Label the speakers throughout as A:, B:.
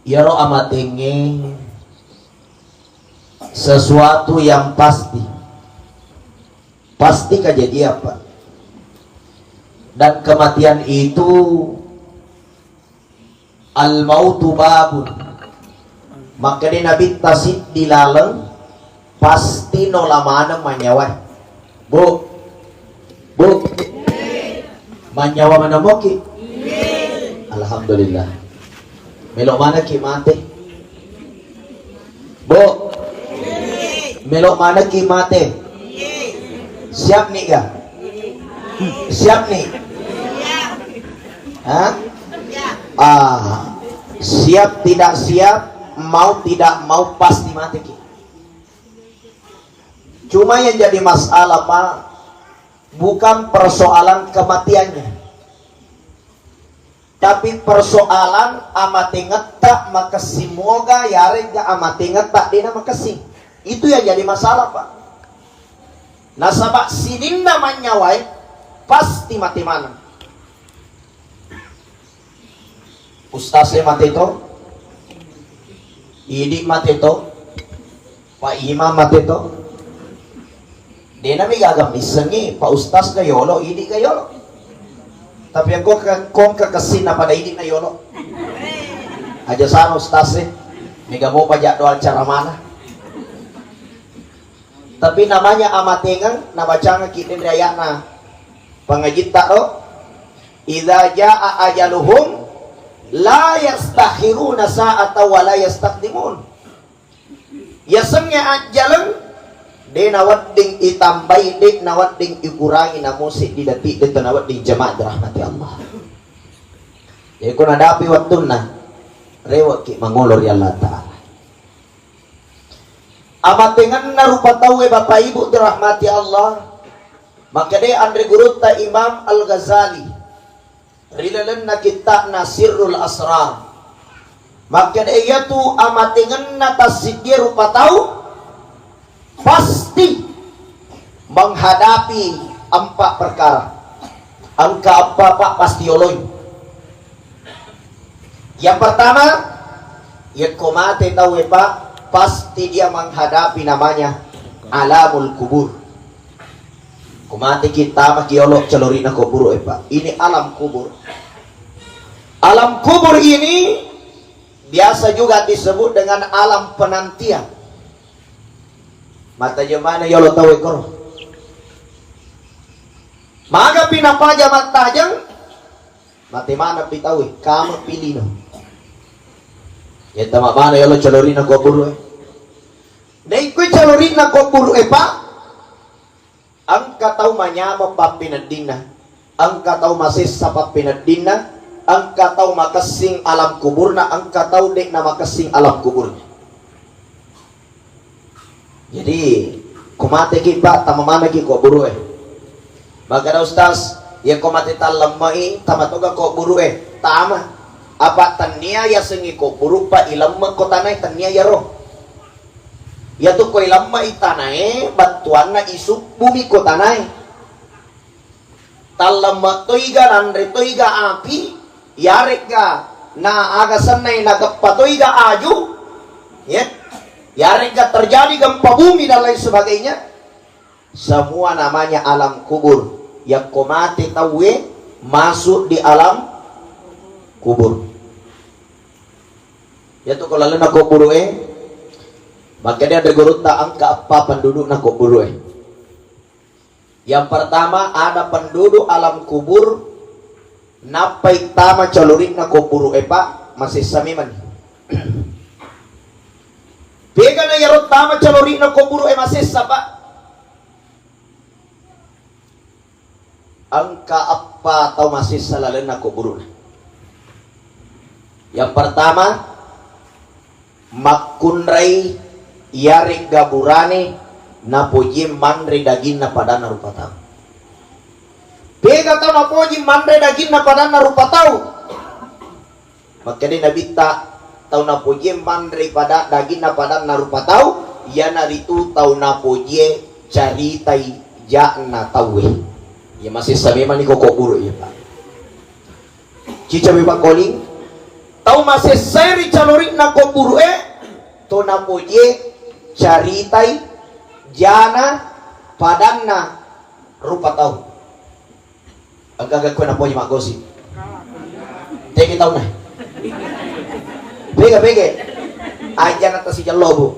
A: Yaro amatingi sesuatu yang pasti kejadian apa, dan kematian itu al-mautu babun, maka di Nabi tasid dilaleng pasti nolamana manyawa bu manyawa mana moki. Alhamdulillah. Melok mana ki mati bu, melok mana ki mati. Siap nih ga? Siap nih? Hah? Siap tidak siap, mau tidak mau pasti mati ki. Cuma yang jadi masalah Pak, bukan persoalan kematiannya, tapi persoalan amati ngetak maka semoga yare ga amati ngetak dina makasih. Itu yang jadi masalah Pak. Nah sabak sinin namanya wai pasti mati mana. Ustaznya mati itu, idik mati itu, Pak Imam mati itu. Dia nami gagam isengi Pak Ustaz ka yolo, idik ka yolo. Tapi aku kong kekesin na pada idik na yolo. Aja sana Ustaz mega mau pajak doa cara mana. Tapi namanya amatengan na baca kitin rayana pangajit taro idza jaa ajaluhum la yastakhiruna sa'ata wa la yastaqdimun. Yasemnya ajalan de nawat ding itambai de nawat ding ikurangi na musik di detik de nawat ding jamaah rahmati Allah. Jadi kun hadapi waktuna rewak ki mangolor ya Allah Ta'ala. Amatengan na rupa tahu Bapak Ibu dirahmati Allah. Maka dia Andre Guruta Imam Al-Ghazali rilalan na kita Nasirul Asrar. Maka dia tu amatengan na tasidi rupa tahu pasti menghadapi empat perkara. Angka apa Pak pasti oloy. Yang pertama, ya komate tahu Pak, pasti dia menghadapi namanya alamul kubur. Kumati kita makiolok calori na kubur Pak. Ini alam kubur. Alam kubur ini biasa juga disebut dengan alam penantian. Mata jemana yolo tahu ekor. Maka pinapaja matajang mati mana pitawi kamu pilih no. Ya tama mana yolo calori na kubur. Dai ku calori na kubur Pak. Angka tahu manyama papinadina, angka tahu masih sapa pinadina, angka tahu makasing alam kuburna, angka tahu dek nama kasing alam kuburnya. Jadi kumate ki Pak tamamana ki kok buru Bagara Ustaz ya kumate talamai tamatoga kok buru tama apa tania ya sengi kok buru Pak ilamma kotanai tania ya roh. Ya tu ko ilamma itanae batuan na isu bumi ko tanay talamma toiga nandre toiga api yarek ga na agasan na nagapatoiga aju ya yarek ga terjadi gempa bumi dan lain sebagainya. Semua namanya alam kubur. Yang komate tawe masuk di alam kubur. Ya tu ko lalo na kubur maka dia ada guruta angka apa penduduk nak kubur Yang pertama ada penduduk alam kubur napai tama calorik nak kubur Pak masih samiman. Pega na yarot tama calorik nak kubur masih sapa. Angka apa atau masih salalan nak kubur. Yang pertama makunrai yarik gaburane napoji mandre daging na padana rupa tau. Pega tau napoji mandre daging na padana rupa tau. Maka di Nabi tak tau napoji mandre pada daging na padana rupa tau. Ya naritu tau napoji caritai jakna tawe. Ya masih sabi man ni kokok buru ya Pak. Cica Pak Koling. Tau masih seri calorik na kuburu to na puji caritai jana padanna rupa tahu agak-agak ko na puji magosi tegi tahu na bege aja na si jalobo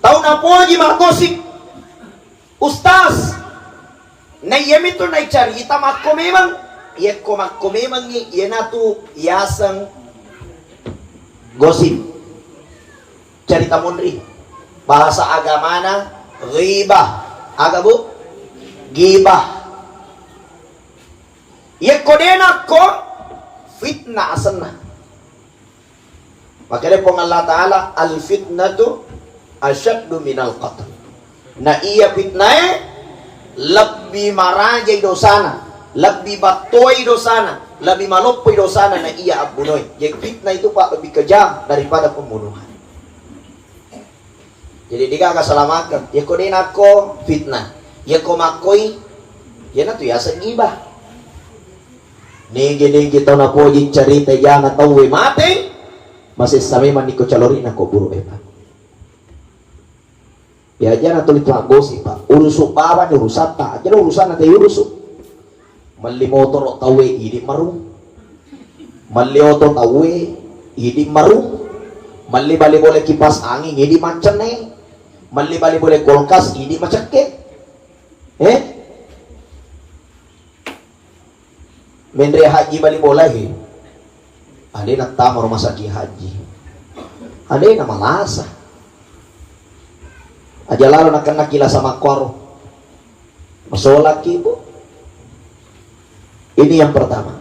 A: tahu na puji magosi ustaz na yemito na carita makko memang yekko makko memang ni yenatu yasang gosip cerita mundri bahasa agamana ghibah aga bu gibah yekko dena ko fitnah asanna makanya pong Allah Ta'ala al fitnatu asyaddu minal qatl na iya fitnah lebih marajay dosana lebih batoi dosana lebih malupoi dosana na iya abunoy. Jadi fitnah itu Pak lebih kejam daripada pembunuhan. Jadi dia agak selamatkan ya ko din ako fitnah ya ko makoy ya na to ya sa gibah nigi kita na po yung charita ya na tawi mate masih sami man ko calori na ko buru Pak ya aja na tulit magosi Pak urusuk bawa ni urusan ta aja urusan na tayo urusuk mali motor o tawe idi marung mali auto tawe idi marung mali bali boleh kipas angin idi mancene mali bali boleh kulkas idi macake mendre haji bali boleh ade na tamo rumah sakit haji ade na malasa aja lalu nak kena kila sama kor masolak ibu. Ini yang pertama.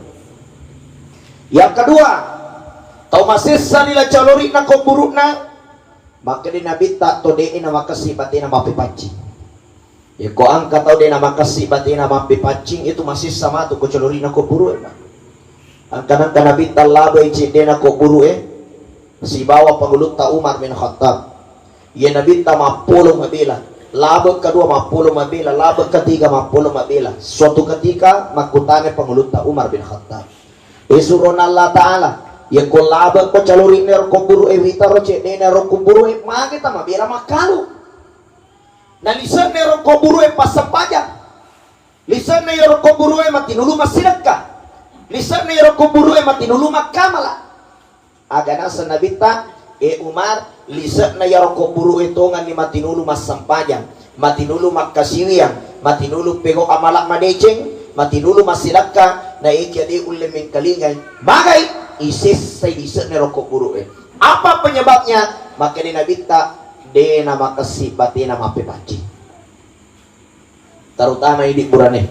A: Yang kedua, tau masih sanila calori na kuburu na maka di nabi tak to de na makasi batin na mapipancing. Ya ko angka tau de na makasi batin na mapipancing itu masih sama tu ko calori na kuburu angka nang nabi talaba iji de na kuburu si bawa pengulut ta Umar bin Khattab. Ya nabi ta mapulong mabila labag kedua mapulong mabila labag ketiga mapulong mabila suatu ketika makutane pengulut ta Umar bin Khattab isuron Allah Ta'ala ya ko labag ko calori ner ko buru wita roche de ner ko buru magita mabila makalu na lisan ner ko buru pasampaja lisan ner ko buru matinulu masilaka lisan ner ko buru matinulu makamala agana sa nabita Umar lisak na yarong ko buru ito nga ni matinulu mas sampayang matinulu magkasiwiyang matinulu pego amalak madecheng matinulu masilak ka na ikyadi uleming kalingay bagay isis sa lisak na yarong ko buru apa penyebabnya maka dinabita de na makasibati na mapipachi terutama ini kurane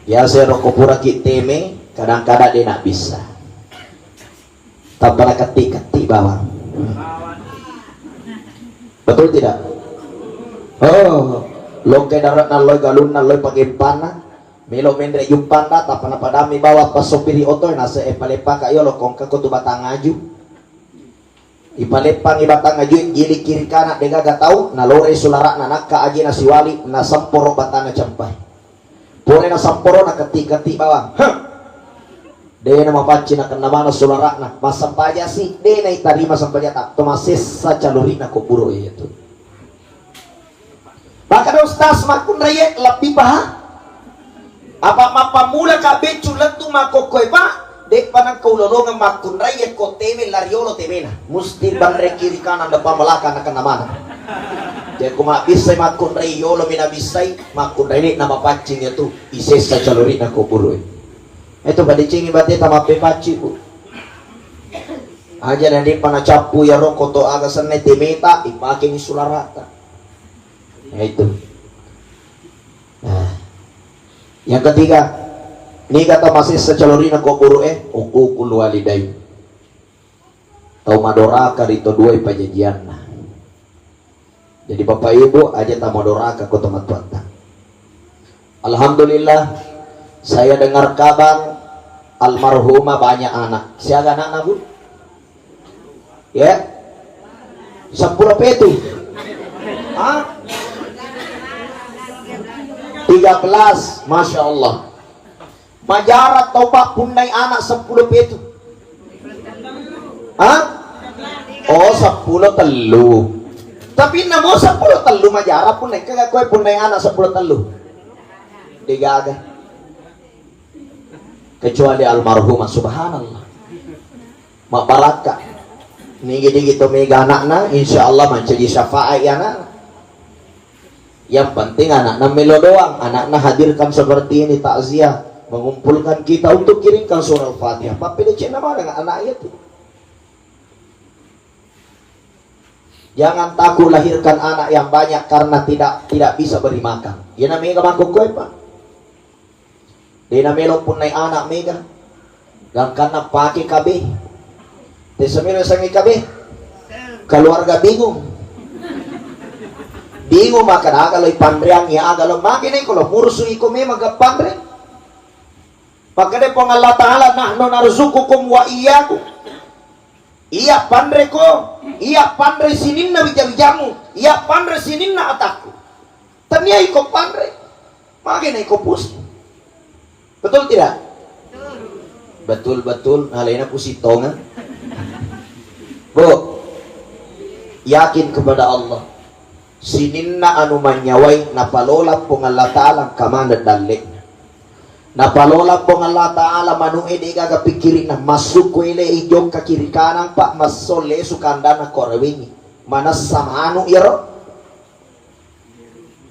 A: ya saya rokopura kiteme kadang-kadang dia nak bisa tanpa ketik-ketik bawang betul tidak? Oh lo ke darat na loy galun na loy pagimpan milo mendre yumpan na tapana padami bawa pasopiri oto na sa epalepa kayo lo kong kakutu batang aju ipalepang ibatang aju gili kiri kanan dega gatau na lore sulara na nakka aji na siwali na samporo batang campay pone na samporo na ketik-ketik bawang de na mapachi na kanamana sulara na masampaya si de na itarima sampaya tak tomasis sa calori na kuburo itu baka do ustaz makun rayek lapi pa apa mapamula ka bechulat tu makokoy pa de panang kaulolongan makun rayek ko teme lariolo temena musti bandre kiri kanan depan belakang na kanamana de kuma bisay makun rayolo minabisay makun rayek na mapachi itu ises sa calori na kuburo itu pada cingi bate tama pepaci bu aja nanti pana capu ya rokok to aga sene temeta ipake ni sularata ya itu nah yang ketiga ni kata masih secalori na kuburu ukukul walidain tau madoraka dito dua pajajian jadi bapak ibu aja tak madoraka ko teman-teman alhamdulillah saya dengar kabar almarhumah banyak anak. Siapa anak Bu? Ya. 10 petu. 13, Masya Allah. Majarat tau pak punai anak 10 petu. Hah? Oh 10 telu. Tapi namo 10 telu majarat punai kagak kowe punai anak 10 telu. Digaga. Kecuali almarhumah subhanallah. Mak baraka. Nigi gitu mega anakna insyaallah menjadi syafaat ya anak. Yang penting anak-anak melo doang, anak-anak hadirkan seperti ini takziah, mengumpulkan kita untuk kirimkan surah Al-Fatihah. Papi leceh nama dengan anak itu. Jangan takut lahirkan anak yang banyak karena tidak bisa beri makan. Ya namanya kemangkuk kue pak. Dia namanya pun naik anak mega. Dan karena pakai KB. Tesemiro sangi KB. Keluarga bingung. Bingung makan agalo ipandriang ya agalo makin kalau murusu iko me magapandre. Pakade pong Allah Taala nahnu narzukukum wa iyyakum. Iya pandre ko, iya pandre sininna bijamu, iya pandre sininna ataku. Tania iko pandre, makin iko pus. Betul tidak? Betul. Halena pusitongan. Bu, yakin kepada Allah. Sininna anu manyaway napalola pong Allah Ta'ala kamanda dalik. Napalola pong Allah Ta'ala manu edi gagapikirin na masuk kwele ijong kakiri kanang pak masole sukanda na korewingi. Manas samanu iro.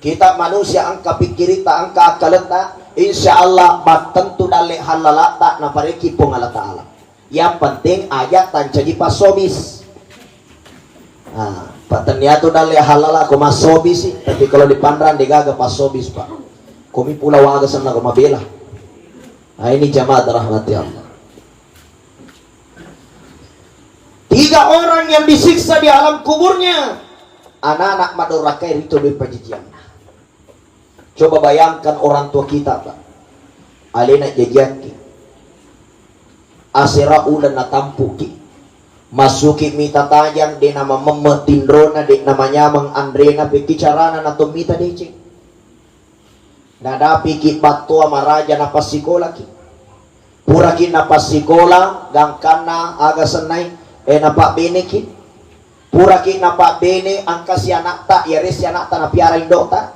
A: Kita manusia ang kapikiri ta ang kakalata. Insya Allah matentu dalik halalata na pareki pong Allah Ta'ala. Yang penting ayat tancagi pasobis. Ternyata dali halal aku masobis sih, tapi kalau di Pandran digaga pasobis pak. Kami pulau aga sana kumabela. Nah ini jamaah rahmati Allah. 3 orang yang disiksa di alam kuburnya, anak-anak madurakai itu berpajijian. Coba bayangkan orang tua kita pak, alena jajaki, asera ulan na tampuki. Masuki mita tajang di nama memetindrona di namanya meng Andrena bicarana na tumita decing. Nadapi ki patua maraja na pasikola ki. Pura ki na pasikola gangkana aga senay napak bene ki. Pura ki napak bene angka si anak ta yaris si anak ta na piara indota.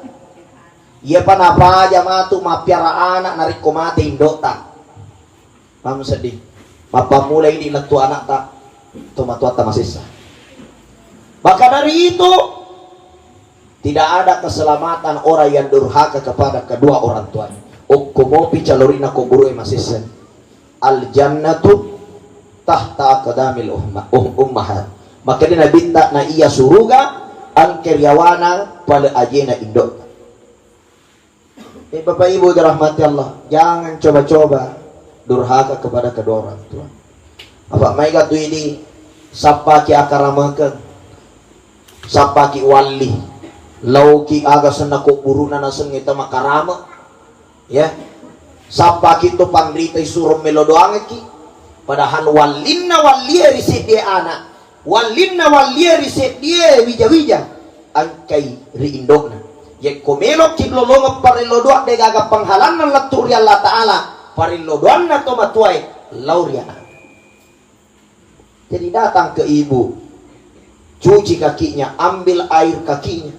A: Ia pa napa aja matu mapiara anak nariko mati indota. Pam sedih. Mapamulai di letu anak ta tumatuata masisa. Maka dari itu tidak ada keselamatan orang yang durhaka kepada kedua orang tuanya. Ukumopi calorina ko guru masisa. Al jannatu tahta aqdamil ummahat. Maka dia nabinta na iya suruga ang keryawana pada ajena indok. Bapak Ibu dirahmati Allah, jangan coba-coba durhaka kepada kedua orang tua. Apa mereka tu ini sapa ki akaramakan, sapa ki wali, lau ki aga sana ko buruna na sengita makarama, ya, sapa ki tu pandrita isurum melodoange ki, padahal walinna walia riset dia anak, walinna walia riset dia wija-wija, angkai riindokna, ya komelok ki lolonga parilodoa de gaga penghalanan laturi Allah Ta'ala, parilodoan na to matuai lauriana. Jadi datang ke ibu, cuci kakinya, ambil air kakinya,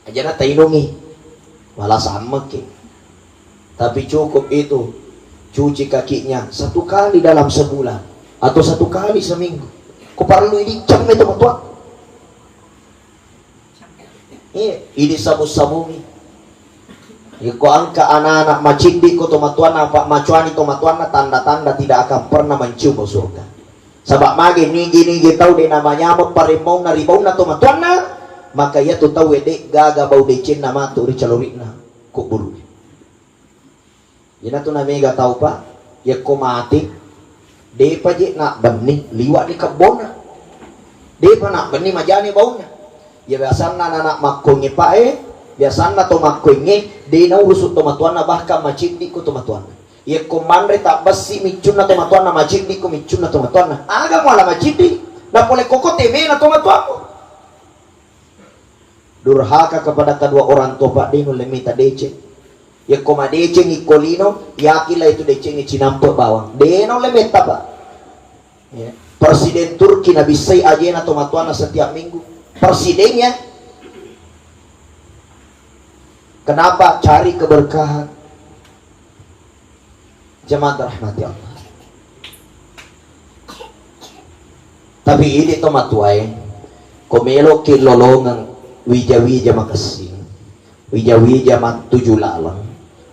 A: aja na tainungi, malah sama ke. Tapi cukup itu, cuci kakinya 1 kali dalam sebulan atau 1 kali seminggu. Kau perlu ini jam itu betul. Ini sabus-sabungi. Iko angka anak-anak macindi ko tumatuan apa macuani tumatuan na tanda-tanda tidak akan pernah mencium surga. Sabak magi nigi tahu de namanya mo parimong na ribaw na tumatuan na maka ya tu tahu ede gaga bau decin nama tu ri calori na ko buru. Yana tu na mega tahu pa ya ko mati de pa je nak benih liwat di kebon na. De pa nak benih majani baunya. Ya biasa anak makongi pa biasanya to makuinge di na urusut to matuan na bahkan macindi ko to matuan. Ye komandre tak besi micun na to matuan na macindi ko micun na to matuan na. Aga mo ala macindi na pole koko teme na to matuan ko. Durhaka kepada kedua orang tua pak dinu lemita dece. Ya koma deceng ikolino, yakila itu deceng cinampe bawang. Deno lemeta pak. Ya. Presiden Turki na bisay aja na tumatuan na setiap minggu. Presidennya. Kenapa? Cari keberkahan. Jemaat rahmati Allah. Tapi ini tomatuay. Komelo kilolongan wija-wija makasing. Wija-wija matuju lalang.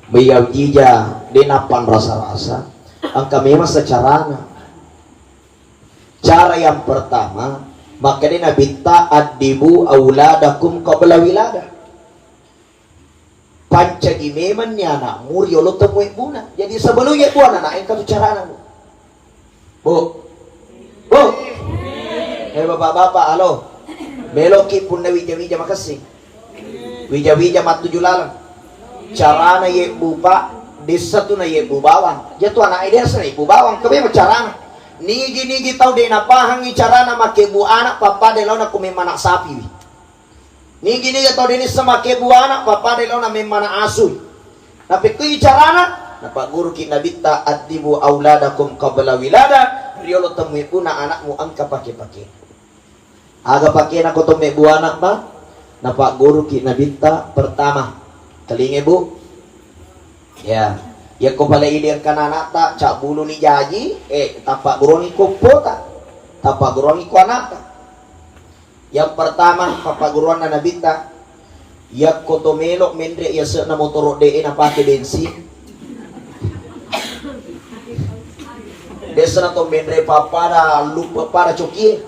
A: Wija-wija dinapan rasa-rasa. Ang kami mas secarana. Cara yang pertama, maka dia nabita adibu auladakum qabla wilada. Panca gimeman ni anak muri lo temui buna. Jadi sebelumnya bu anak yang katu cara anak bu. Bapak-bapak, halo. Beloki pun na wija-wija makasih. Wija-wija matuju lalang. Cara na ye bu pak, desa tu na ye bu bawang. Jatuh anak desa na ye bu bawang. Kami cara nigi tau de na pahangi cara na make bu anak papa de launa kume manak sapi. Nigi tau de ni sama ke bu anak papa de launa me mana asu. Tapi kui cara na pak guru ki nabita adibu auladakum qabla wilada. Riolo temui puna anakmu angka pake-pake. Aga pake na ko tome bu anak ba? Na pak guru ki nabita pertama. Telinge bu. Ya. Ya ko pala ilir kananata cak bulu ni jaji tapak guroni ko pota tapak guroni ko anata. Yang pertama papa guruan na nabita ya ko tomelok mendre ya se na motor de na pake bensin. Desa na to mendre papa da lupa para coki.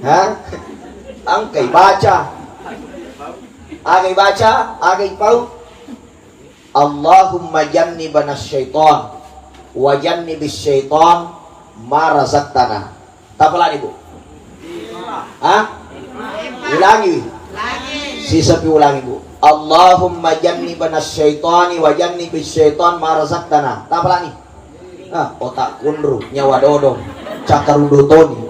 A: Ha? Angkai baca. Agai pau. Allahumma jannibana syaitan wa jannibis syaitan ma razaqtana. Tapalan ibu? Hah? Ulangi. Sisa pi ulangi bu. Allahumma jannibana syaitani wa jannibis syaitan ma razaqtana. Tapalan ni? Otak kundru, nyawa dodong, cakarudotoni.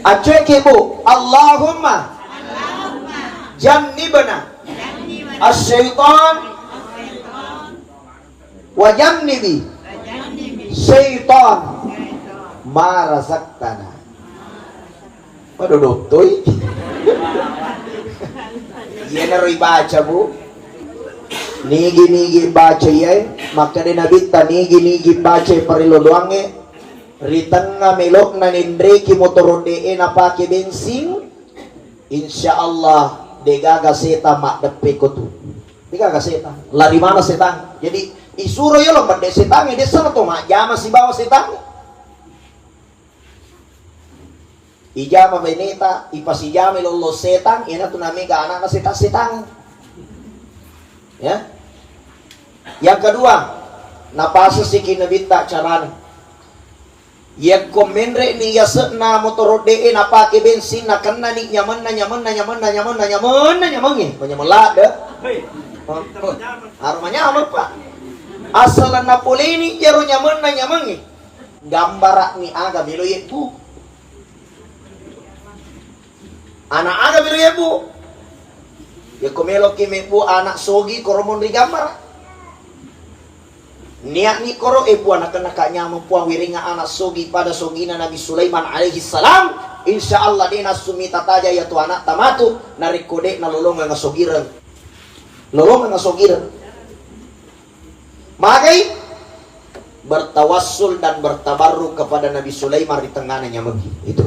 A: Aceke bu. Allahumma jannibana asyaitan wajannibi syaitan ma razaqtana. Waduh doktoy. Yana roi baca bu. Nigi baca ya. Maka di nabita nigi baca parilo doange. Ritanga melok na nindreki motor de na pake bensin. Insyaallah degaga seta mak depe ko tu. Degaga seta. Lari mana setang? Jadi isuro yo lo berde setang de sana to mak jama si bawa setang. Ijama beneta ipasijama lolo setang ina tu namiga anak na setang. Ya. Yang kedua, napasa si kinabita carana. Ya komenre ni yasna motor de na pake bensin na kanna ni nyaman penyemelada. Arumanya apa? Asal Napoleni jaro nyaman gambar ni aga bilo yebu. Anak aga bilo yebu. Ya komelo kimebu anak sogi koromon di gambar. Niat ni koro anak nakanya mempuang wiringa anak sogi pada sogina Nabi Sulaiman alaihi salam. Insyaallah dina sumita taja ya tu anak tamatu narikode nalolongan ngasogiran. Lolongan ngasogiran. Makai bertawassul dan bertabarruk kepada Nabi Sulaiman di tengahnya megi. Itu.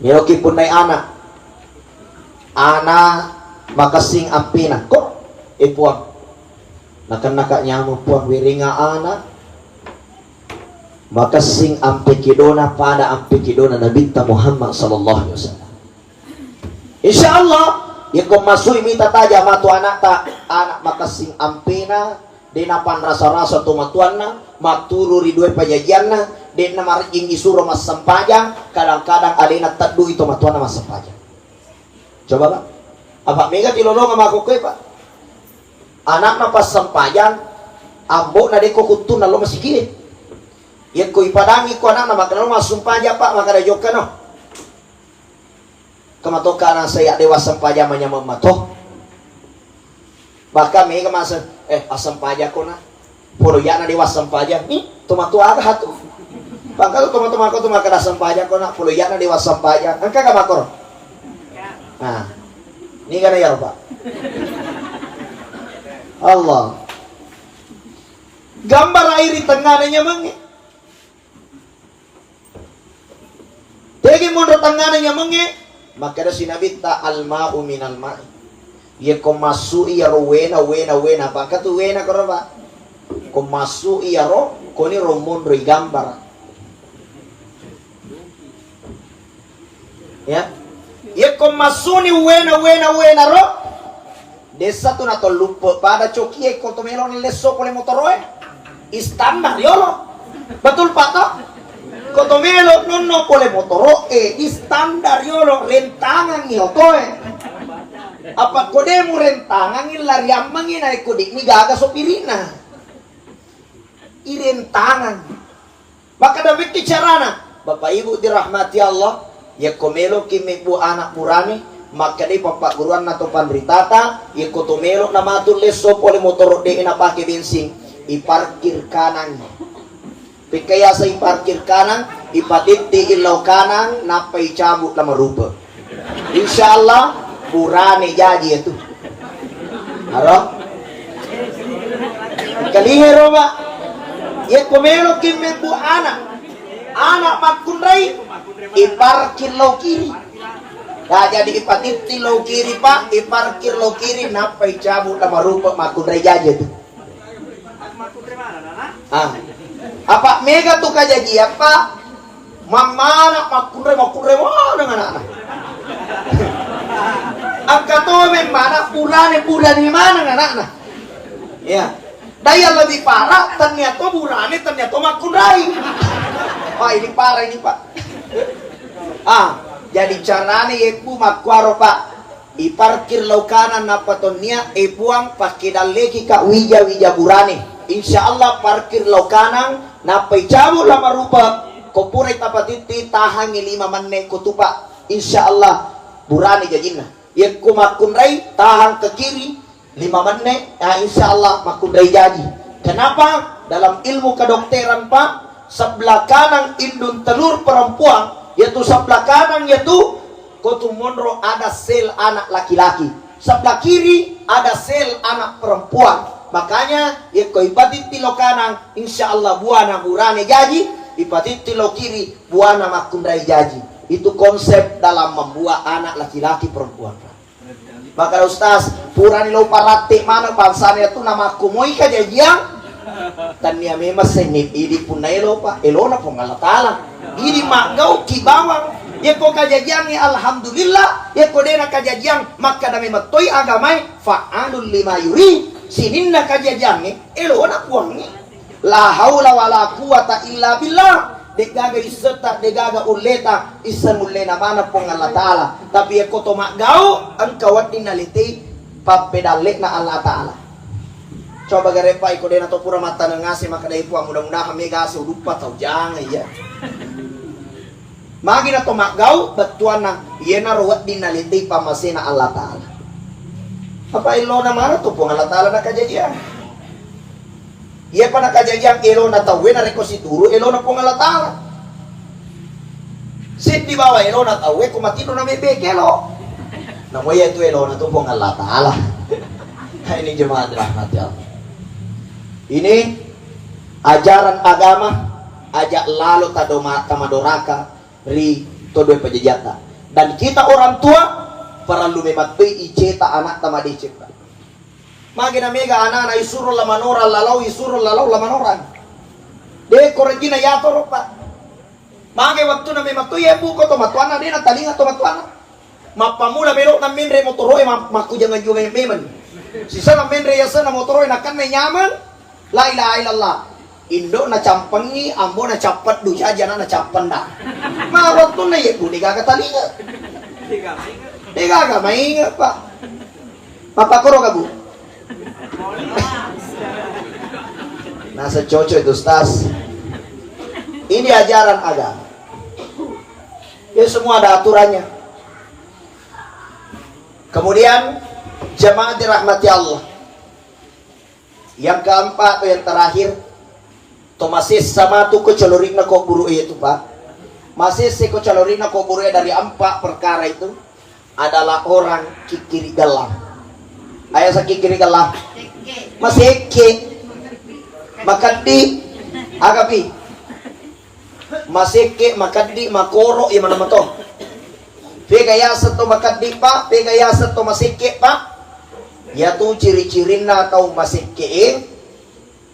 A: Miloki pun naik anak makasing ampina. Kok ipuang. Nakaknya mempuang wiringa anak. Makasing ampikidona pada ampikidona Nabi Muhammad sallallahu alaihi wasallam. Insyaallah Iko masui mita taja matu anak makasing ampina dinapan rasa-rasa tumatuanna maturu ridue pajajianna dina marjing isuro mas sampajang kadang-kadang alina teduh itu matuanna mas sampajang. Coba Pak. Apa mega tilolong sama aku Pak? Anak na pas sampajang ambo na deko kutun na lo masih kini. Yan ko ipadangi ko anak na makano mas sampaja Pak makada joka no. Kamatoka na saya dewasa pajamanya memato. Bahkan mereka masa asam pajak ko na. Puro yan na diwasam pajak. Tumatuwa ka hato. Bangka tuma-tuma ko tumakadasam pajak ko na. Puro yan na diwasam pajak. Ang kagamakor. Ini ka na yaro pa. Allah. Gambar air di tengah niya mangi. Tegi mundur tengah niya mangi. Maka ada sinabi ta al-ma'u minal ma'i. Ye komasu'i yaro wena. Baka tu wena ko ba? Komasu'i yaro. Koni romundo i gambar. Ya. Ye komasuni wena ro. Desa tu na to lupo pada coki e kontomelo ni leso pole motoroe. Istandar yolo. Betul Pak toh? Kontomelo nonno pole motoro istandar yolo rentangan ni otoe. Apa kodemu rentangan ni lariamang ni na kodik ni gaga sopirina. Irentangan. Maka dawit kicarana. Bapak Ibu dirahmati Allah. Ya komelo kimi bu anak purani maka di papak guruan nato pandritata ya kotomelo na matul leso pole motor de ina pake bensin iparkir kanan pikaya sa iparkir kanan ipatit di ilaw kanan napay cabut na marupa insyaallah purani jadi itu haro kalihero ba ya komelo kimi bu anak makunray iparkir lo kiri. Nah jadi ipatiti lo kiri Pak, iparkir lo kiri napay cabut na marupa makundray jaja tu. Apa mega tu kajaji apa? Mamana makundray mana ngana. Angka tu memang bulan di mana ngana. Ya. Daya lebih parah ternyata burane ternyata makundray. Wah ini parah ini Pak. Jadi caranya ibu makwaro Pak iparkir lau kanan napatonia ibuang pakai daleki ka wija burane insyaallah parkir lau kanan napai cabut lama rupa kopure tapatiti tahangi 5 menit kutupa insyaallah burane jajina ya kumakunrai tahan ke kiri 5 menit insyaallah makundrai jadi kenapa dalam ilmu kedokteran Pak sebelah kanan indung telur perempuan yaitu sebelah kanan yaitu kotumonro ada sel anak laki-laki sebelah kiri ada sel anak perempuan makanya ya ko ipatiti lo kanan insyaallah buana burane jaji ipatiti lo kiri buana makundrai jaji itu konsep dalam membuat anak laki-laki perempuan maka ustaz purani lo parate mana bangsanya itu nama kumoi kajajian dan niya memang senip idi punailo pa elona pongalatala idi magau kibawang ya ko kajajian ni alhamdulillah ya ko dena kajajian maka dami matoy agamay fa'alul lima yuri sininna kajajian ni elona puangi la haula wala quwata illa billah degaga iseta degaga uleta isan ulena mana pongalatala tapi ya ko to magau ang kawat dinaliti papedalek na Allah taala. Coba garepa iko din ato pura mata na ngasi makadaipo ang mudah-mudahan may gasi udupa tau jangan iya. Magi na to magaw batuan na iyan na ruwat din naliti pamasina Allah Ta'ala. Apa ilo na mara to po Allah Ta'ala na kajajyan. Iya pa na kajajyan ilo na tawin na rekosituro ilo na po Allah Ta'ala. Sit di bawa ilo na tawin kumatino na may bekelo. Namoy ito ilo na to po Allah Ta'ala. Ini jemaat rahmat ya Allah. Ini ajaran agama ajak lalu tamadoraka ri todoi pejajata dan kita orang tua perlu mematui iceta anak tamadicipta magina mega anak isuru lamanora lalau isuru lalau lamanoran de korejina yato ropa mage waktu na mematui ebu ko tomatuana de na talinga tomatuana mapamula melo na minre motoroy maku jangan juga memen sisa na minre yasa na motoroy na kan nyaman la ilaha illallah Indo na campangi ambo na capat duja jana na capan dah mawat tu na yebu digaga talinga digaga mainga Pak mapakoro ka Bu nasa cocok itu Ustaz ini ajaran agama ya semua ada aturannya kemudian jemaah dirahmati Allah Yang keempat atau yang terakhir, to masih sama tu ko calorin na ko buru itu Pak. Masih si ko calorin na ko buru dari 4 perkara itu adalah orang kikiri galah. Ayah sa kikiri galah. Masih ke makandi agapi. Masih ke makandi makoro iya mana mato. Pegaya sa to makandi pa, pegaya sa to masih ke pa. Ya tu ciri-cirin na atau masih keing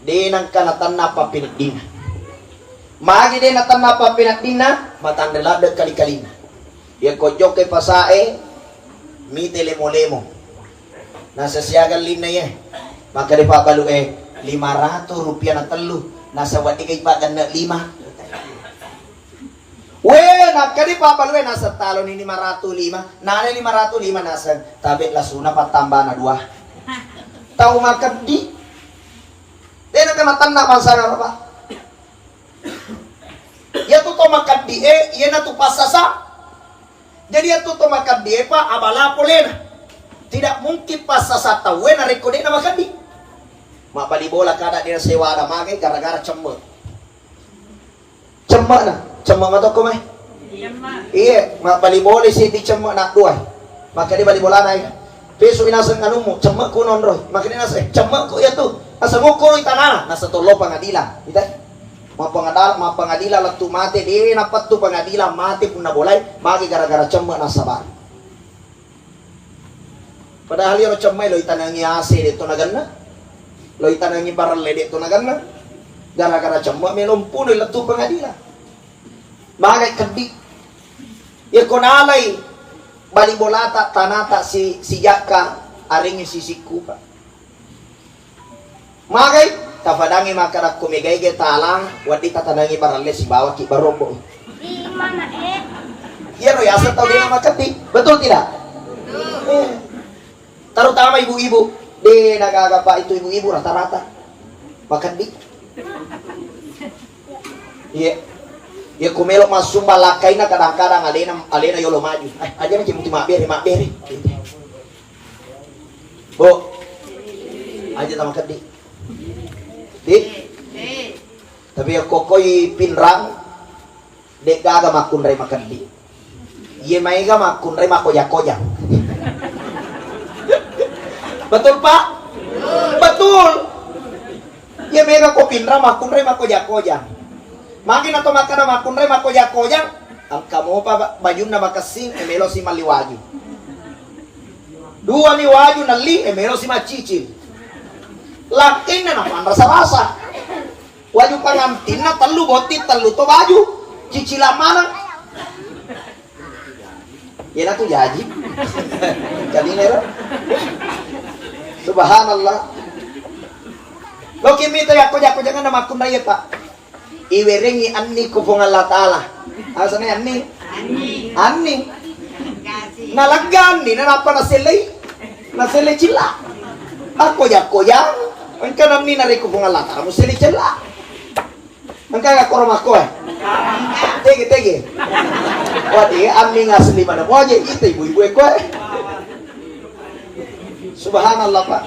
A: di nang kanatan na papinagdina. Magi din natan na papinagdina matandala de kali-kalina. Ya kojok kay pasae mi telemo-lemo. Nasa siyagan lin na yan. Maka di pabalu 500 rupiah na telu. Nasa wadi kay pagan na 5. Nakadi papaluwe nasa talo ni 505. Nana 505 nasa tabi lasuna patamba na 2. Tau makadi. Dena kanatan na pansana pa. Ya tu to makadi ya na tu pasasa. Jadi ya tu to makadi pa abala polena. Tidak mungkin pasasa tawe na rekode na makadi. Mapalibola kada dia sewa ada magai gara-gara cemma. Cemma na. Cemma mato ko mai. Iya, mapalibola si di cemma nak 2. Maka di balibola na peso inasan kanumo cemma ko non roy. Maka di nasa cemma ko ya tu. Asa mo ko itanana nasa tolo pangadilan. Ita. Mapangadila latu mati di napat tu pangadila mati pun na bolay magi gara-gara cemma nasa ba. Padahal yung cemma lo itanangi ase dito na ganna. Lo itanangi barale dito na ganna. Gara-gara cemma melom puno latu pangadila. Bagay kadi. Ya konalay balibolata tanata si Jaka aring si Sikupa. Magay kafadangi makarak kumigay talang wadi tatanangi barale si bawa ki barobo.
B: Di mana
A: Iya no yasa tau dia makati. Betul tidak? Terutama ibu-ibu di nagagapa itu ibu-ibu rata-rata makati. Iya. Ya kumelok masuk balakay na kadang-kadang alena yolo maju. Ay, aja na cimuti maberi. Bo. Aja tama kadi. Di. Tapi ya kokoy pinrang dek gaga makunray makandi. Ye maiga makunray makoya-koya. Betul, Pak? Betul. Ye maiga ko pinrang makunray makoya-koya. Makin atau makan makunray makoya-koya ang kamo pa bayun na makasing emelo si maliwaju. 2 liwaju na li emelo si macicil. Lakin na naman rasa-rasa. Waju pangamtin na telu boti telu to baju. Cicilan mana? Yan na to jaji. Kalinero. Subhanallah. Lo kimito yako jangan na makunray pa. Iweringi anni ko po nga Allah Ta'ala. Asa na anni? Anni. Nalagyan ni nanapa na silay. Na silay chila. Ako ya. Ang kanam ni nari ko po nga Allah Ta'ala. Mo silay chila. Ang kaya korom ako eh. Tege. Wadi, anni nga silima na mo. Wadi, ito ibu-ibu ko eh. Subhanallah Pak.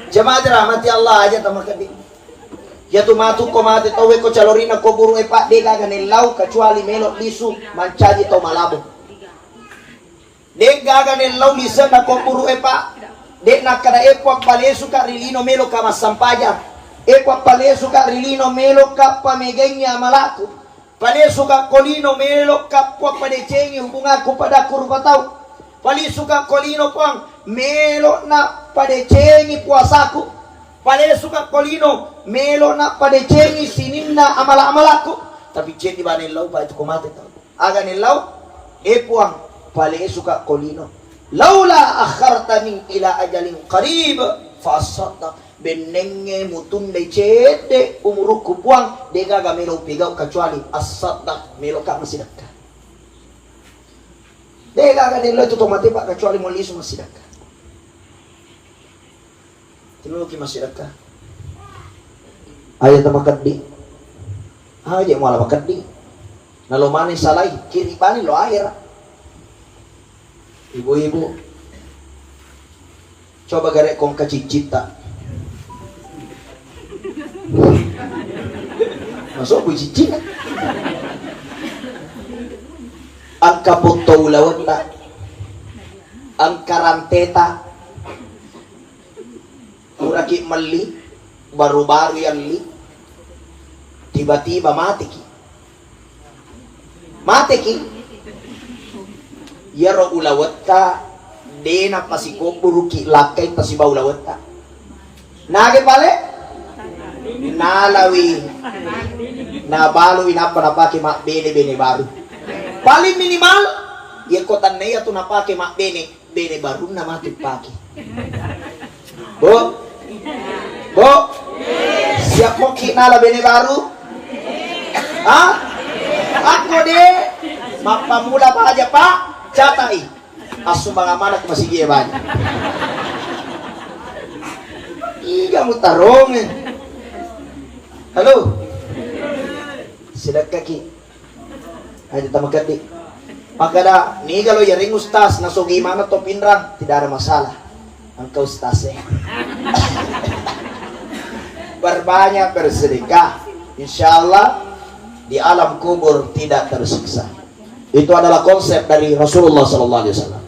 A: Jemaah dirahmati Allah aja tamakadi. Ya tu matu ko mati tawe ko calorina ko buru Pak dega ganilaw kecuali melok lisu mancaji to malabo. Dega ganilaw lisa na ko buru Pak dek na kada epok palesu ka rilino melok ka masampaja. Epok palesu ka rilino melok ka pamegenya malaku. Palesu ka kolino melok ka po padecengi hubungan ko pada kurbatau. Palesu ka kolino pang melok na padecengi puasaku. Pale suka kolino melo na padecengi sininna amala-amalaku tapi cek di bani lau pa itu kumate tau aga ni lau epuang pale suka kolino laula akhartani ila ajalin qarib fa asaddaq benenge mutun de cede umuruku puang dega ga melo pigau kecuali asaddaq melo ka masidakka dega ga ni lau itu tomate pak kecuali molisu masidakka. Tino ki masyarakat. Ayat makaddi. Aja malah makaddi. Nalo mani salai kiri bani lo akhir. Ibu-ibu. Coba garek kong kacicita. Masuk bu cicing. Ang kaputulawan ta. Ang karanteta. Uraki mali. Baru-baru yang li. Tiba-tiba mati ki. Mati ki. Yaro ulawat ka. Dena pasiko buruki lakay pasiba ulawat ka. Nage pale? Nalawi. Nabalo inapa napake mak bene baru. Paling minimal. Yang kotan na iya to napake mak bene baru na mati pake. Bo? Bo? Siap mo kinala bene baru? Ha? Ako de, mapamula pa aja pak, catai. Asu mga manak masigi banyak. Iga mo tarong eh. Halo? Sidak kaki. Aja tamagat di. Pagkada, ni kalau yaring ustas, nasugi mana to pinrang, tidak ada masalah. Engkau ustas eh. Berbanyak bersedekah. Insyaallah di alam kubur tidak tersiksa. Itu adalah konsep dari Rasulullah SAW.